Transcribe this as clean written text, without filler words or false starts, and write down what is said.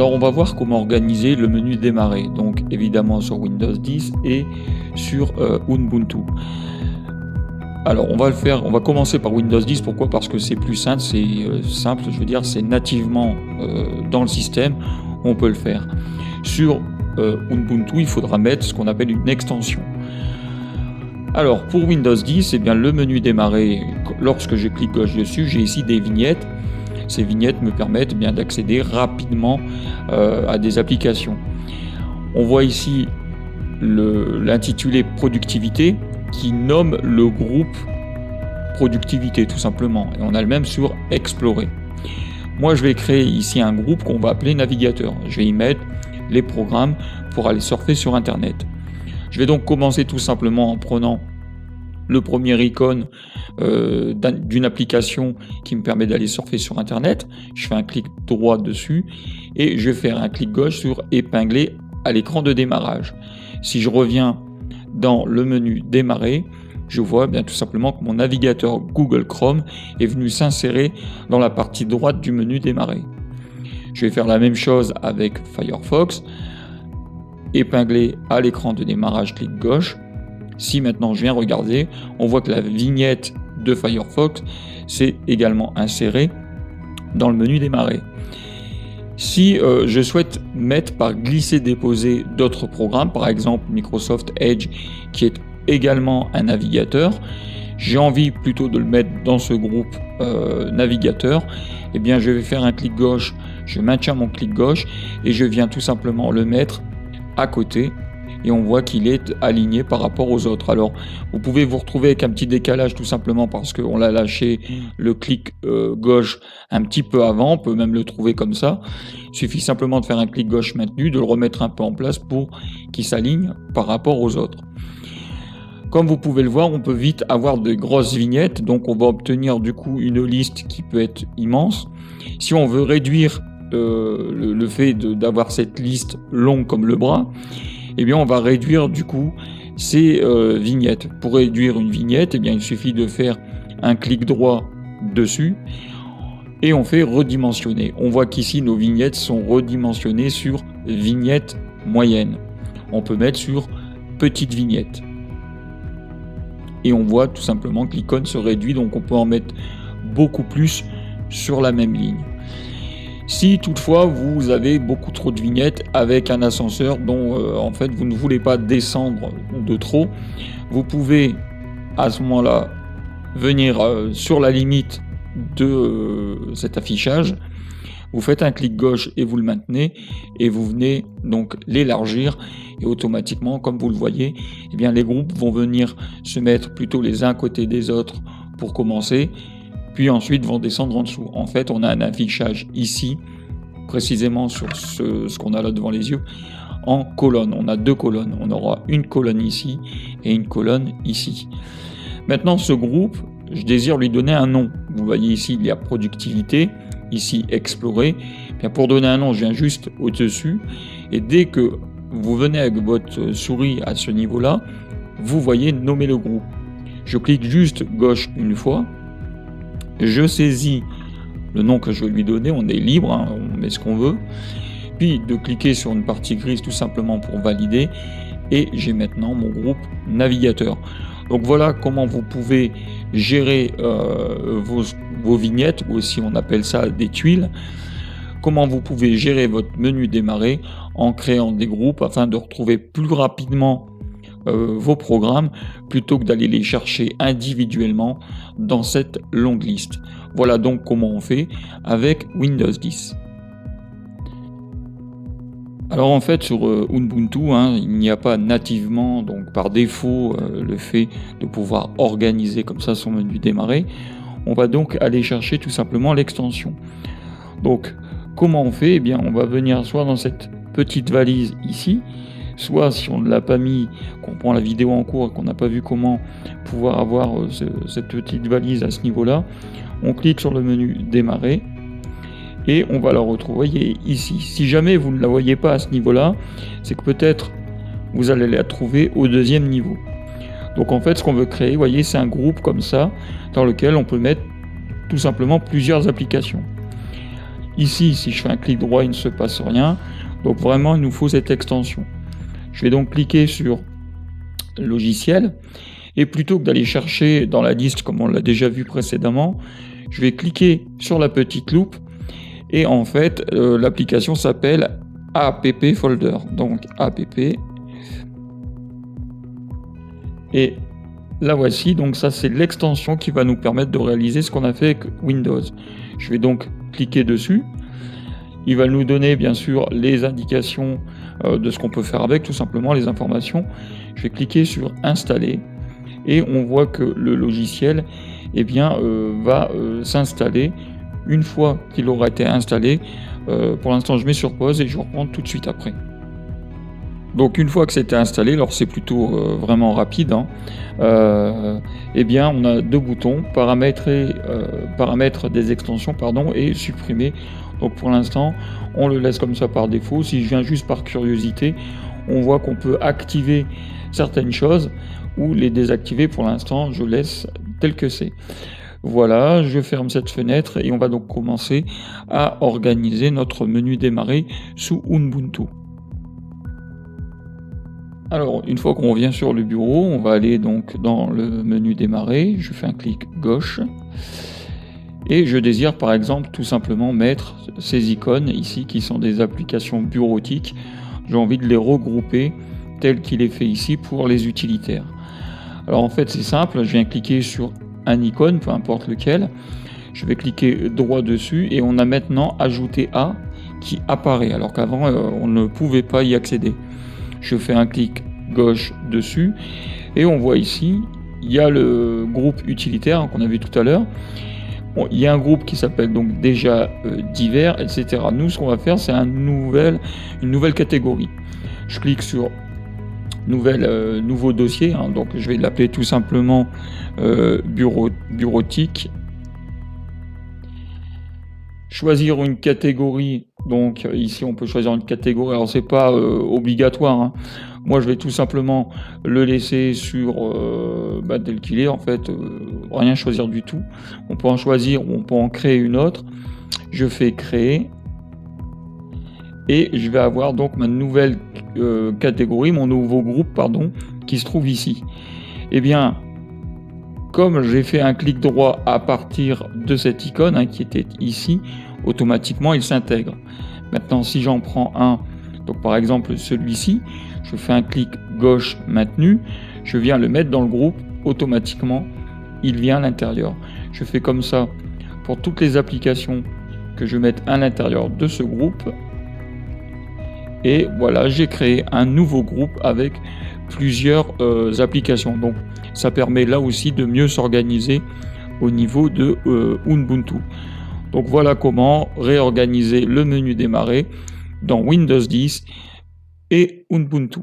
Alors on va voir comment organiser le menu démarrer, donc évidemment sur Windows 10 et sur Ubuntu. Alors on va commencer par Windows 10, pourquoi? Parce que c'est plus simple, c'est nativement dans le système, on peut le faire. Sur Ubuntu, il faudra mettre ce qu'on appelle une extension. Alors pour Windows 10, le menu démarrer, lorsque je clique gauche dessus, j'ai ici des vignettes. Ces vignettes me permettent d'accéder rapidement à des applications. On voit ici l'intitulé productivité qui nomme le groupe productivité tout simplement. Et on a le même sur explorer. Moi je vais créer ici un groupe qu'on va appeler navigateur. Je vais y mettre les programmes pour aller surfer sur internet. Je vais donc commencer tout simplement en prenant le premier icône d'une application qui me permet d'aller surfer sur internet. Je fais un clic droit dessus et je vais faire un clic gauche sur épingler à l'écran de démarrage. Si je reviens dans le menu démarrer, je vois tout simplement que mon navigateur Google Chrome est venu s'insérer dans la partie droite du menu démarrer. Je vais faire la même chose avec Firefox, épingler à l'écran de démarrage, clic gauche. Si maintenant je viens regarder, on voit que la vignette de Firefox s'est également insérée dans le menu démarrer. Si je souhaite mettre par glisser-déposer d'autres programmes, par exemple Microsoft Edge qui est également un navigateur, j'ai envie plutôt de le mettre dans ce groupe navigateur, je vais faire un clic gauche, je maintiens mon clic gauche et je viens tout simplement le mettre à côté et on voit qu'il est aligné par rapport aux autres. Alors vous pouvez vous retrouver avec un petit décalage tout simplement parce qu'on l'a lâché le clic gauche un petit peu avant, on peut même le trouver comme ça. Il suffit simplement de faire un clic gauche maintenu, de le remettre un peu en place pour qu'il s'aligne par rapport aux autres. Comme vous pouvez le voir, on peut vite avoir de grosses vignettes, donc on va obtenir du coup une liste qui peut être immense. Si on veut réduire le fait d'avoir cette liste longue comme le bras, on va réduire du coup ces vignettes. Pour réduire une vignette, il suffit de faire un clic droit dessus et on fait redimensionner. On voit qu'ici nos vignettes sont redimensionnées sur vignette moyenne. On peut mettre sur petite vignette. Et on voit tout simplement que l'icône se réduit, donc on peut en mettre beaucoup plus sur la même ligne. Si toutefois vous avez beaucoup trop de vignettes avec un ascenseur dont vous ne voulez pas descendre de trop, vous pouvez à ce moment-là venir sur la limite de cet affichage, vous faites un clic gauche et vous le maintenez et vous venez donc l'élargir et automatiquement, comme vous le voyez, les groupes vont venir se mettre plutôt les uns à côté des autres pour commencer, puis ensuite vont descendre en dessous. En fait, on a un affichage ici, précisément sur ce qu'on a là devant les yeux, en colonne. On a deux colonnes. On aura une colonne ici et une colonne ici. Maintenant, ce groupe, je désire lui donner un nom. Vous voyez ici, il y a productivité, ici explorer. Pour donner un nom, je viens juste au-dessus. Et dès que vous venez avec votre souris à ce niveau-là, vous voyez nommer le groupe. Je clique juste gauche une fois. Je saisis le nom que je vais lui donner, on est libre, on met ce qu'on veut. Puis de cliquer sur une partie grise tout simplement pour valider. Et j'ai maintenant mon groupe navigateur. Donc voilà comment vous pouvez gérer vos vignettes, ou aussi on appelle ça des tuiles. Comment vous pouvez gérer votre menu démarrer en créant des groupes afin de retrouver plus rapidement vos programmes plutôt que d'aller les chercher individuellement dans cette longue liste. Voilà donc comment on fait avec Windows 10. Alors en fait sur Ubuntu, il n'y a pas nativement, donc par défaut, le fait de pouvoir organiser comme ça son menu démarrer. On va donc aller chercher tout simplement l'extension. Donc comment on fait? On va venir soit dans cette petite valise ici, soit si on ne l'a pas mis, qu'on prend la vidéo en cours et qu'on n'a pas vu comment pouvoir avoir cette petite valise à ce niveau-là, on clique sur le menu démarrer et on va la retrouver ici. Si jamais vous ne la voyez pas à ce niveau-là, c'est que peut-être vous allez la trouver au deuxième niveau. Donc en fait, ce qu'on veut créer, vous voyez, c'est un groupe comme ça dans lequel on peut mettre tout simplement plusieurs applications. Ici, si je fais un clic droit, il ne se passe rien. Donc vraiment, il nous faut cette extension. Je vais donc cliquer sur logiciel et plutôt que d'aller chercher dans la liste comme on l'a déjà vu précédemment, je vais cliquer sur la petite loupe et en fait l'application s'appelle app folder. Donc app et la voici, donc ça c'est l'extension qui va nous permettre de réaliser ce qu'on a fait avec Windows. Je vais donc cliquer dessus. Il va nous donner bien sûr les indications de ce qu'on peut faire avec, tout simplement les informations. Je vais cliquer sur installer et on voit que le logiciel va s'installer. Une fois qu'il aura été installé, pour l'instant je mets sur pause et je reprends tout de suite après. Donc une fois que c'était installé, alors c'est plutôt vraiment rapide, hein, on a deux boutons, paramètres des extensions et supprimer. Donc pour l'instant, on le laisse comme ça par défaut. Si je viens juste par curiosité, on voit qu'on peut activer certaines choses ou les désactiver. Pour l'instant, je laisse tel que c'est. Voilà, je ferme cette fenêtre et on va donc commencer à organiser notre menu démarrer sous Ubuntu. Alors, une fois qu'on revient sur le bureau, on va aller donc dans le menu démarrer. Je fais un clic gauche. Et je désire par exemple tout simplement mettre ces icônes ici qui sont des applications bureautiques. J'ai envie de les regrouper tel qu'il est fait ici pour les utilitaires. Alors en fait c'est simple, je viens cliquer sur un icône, peu importe lequel. Je vais cliquer droit dessus et on a maintenant ajouté à qui apparaît alors qu'avant on ne pouvait pas y accéder. Je fais un clic gauche dessus et on voit ici, il y a le groupe utilitaire qu'on a vu tout à l'heure. Bon, il y a un groupe qui s'appelle donc déjà divers, etc. Nous, ce qu'on va faire, c'est une nouvelle catégorie. Je clique sur nouveau dossier, hein, donc je vais l'appeler tout simplement bureautique. Choisir une catégorie, donc ici on peut choisir une catégorie, alors c'est pas obligatoire, hein. Moi je vais tout simplement le laisser sur tel qu'il est en fait, rien choisir du tout. On peut en choisir ou on peut en créer une autre. Je fais créer et je vais avoir donc ma nouvelle catégorie, mon nouveau groupe qui se trouve ici. Eh bien, comme j'ai fait un clic droit à partir de cette icône qui était ici, automatiquement il s'intègre. Maintenant si j'en prends un, donc par exemple celui-ci, je fais un clic gauche maintenu, je viens le mettre dans le groupe, automatiquement il vient à l'intérieur. Je fais comme ça pour toutes les applications que je mette à l'intérieur de ce groupe. Et voilà, j'ai créé un nouveau groupe avec plusieurs applications. Donc ça permet là aussi de mieux s'organiser au niveau de Ubuntu. Donc voilà comment réorganiser le menu démarrer dans Windows 10 et Ubuntu.